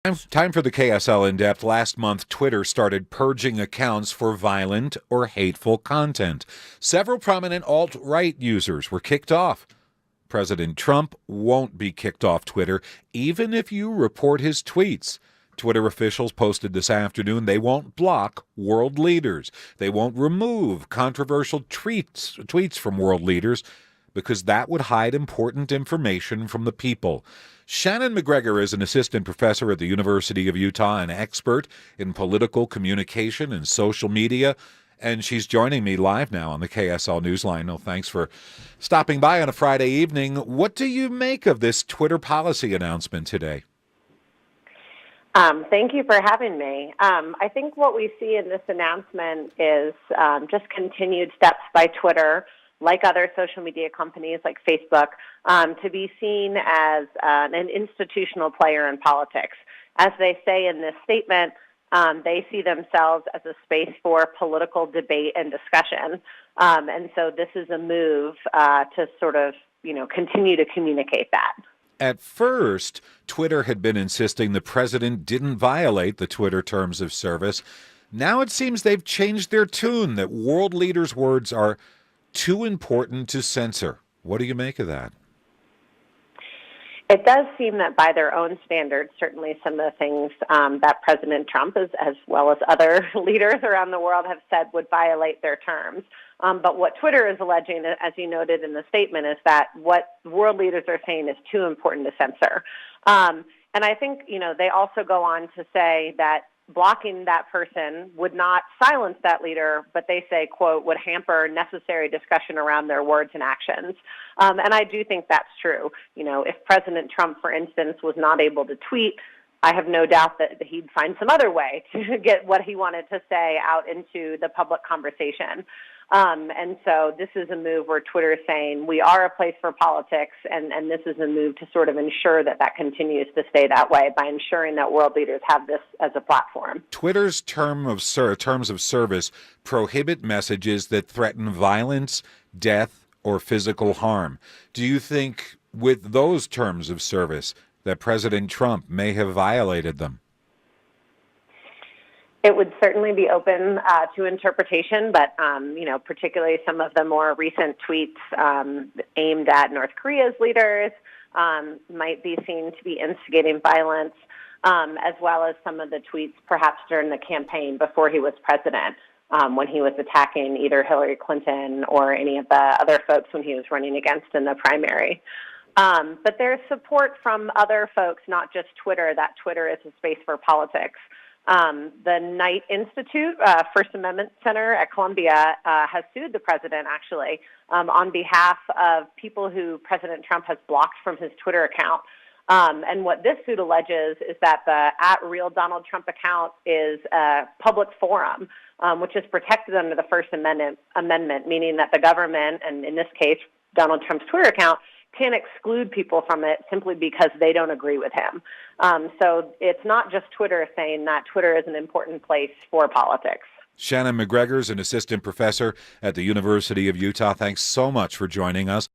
Time for the KSL In Depth. Last month, Twitter started purging accounts for violent or hateful content. Several prominent alt-right users were kicked off. President Trump won't be kicked off Twitter, even if you report his tweets. Twitter officials posted this afternoon they won't block world leaders. They won't remove controversial tweets from world leaders because that would hide important information from the people. Shannon McGregor is an assistant professor at the University of Utah, an expert in political communication and social media, and she's joining me live now on the KSL Newsline. No, thanks for stopping by on a Friday evening. What do you make of this Twitter policy announcement today? Thank you for having me. I think what we see in this announcement is just continued steps by Twitter, like other social media companies like Facebook, to be seen as an institutional player in politics. As they say in this statement, they see themselves as a space for political debate and discussion. And so this is a move to sort of, continue to communicate that. At first, Twitter had been insisting the president didn't violate the Twitter terms of service. Now it seems they've changed their tune, that world leaders' words are too important to censor. What do you make of that? It does seem that by their own standards, certainly some of the things that President Trump, as well as other leaders around the world, have said would violate their terms. But what Twitter is alleging, as you noted in the statement, is that what world leaders are saying is too important to censor. And I think, they also go on to say that blocking that person would not silence that leader, but they say, quote, would hamper necessary discussion around their words and actions. And I do think that's true. If President Trump, for instance, was not able to tweet, I have no doubt that he'd find some other way to get what he wanted to say out into the public conversation. And so this is a move where Twitter is saying we are a place for politics, and this is a move to sort of ensure that continues to stay that way by ensuring that world leaders have this as a platform. Twitter's terms of service prohibit messages that threaten violence, death, or physical harm. Do you think with those terms of service that President Trump may have violated them? It would certainly be open to interpretation, but, particularly some of the more recent tweets aimed at North Korea's leaders might be seen to be instigating violence, as well as some of the tweets perhaps during the campaign before he was president, when he was attacking either Hillary Clinton or any of the other folks when he was running against in the primary. But there's support from other folks, not just Twitter, that Twitter is a space for politics. The Knight Institute, First Amendment Center at Columbia, has sued the president, actually, on behalf of people who President Trump has blocked from his Twitter account. And what this suit alleges is that the @RealDonaldTrump account is a public forum, which is protected under the First Amendment, meaning that the government, and in this case, Donald Trump's Twitter account, can't exclude people from it simply because they don't agree with him. So it's not just Twitter saying that Twitter is an important place for politics. Shannon McGregor is an assistant professor at the University of Utah. Thanks so much for joining us.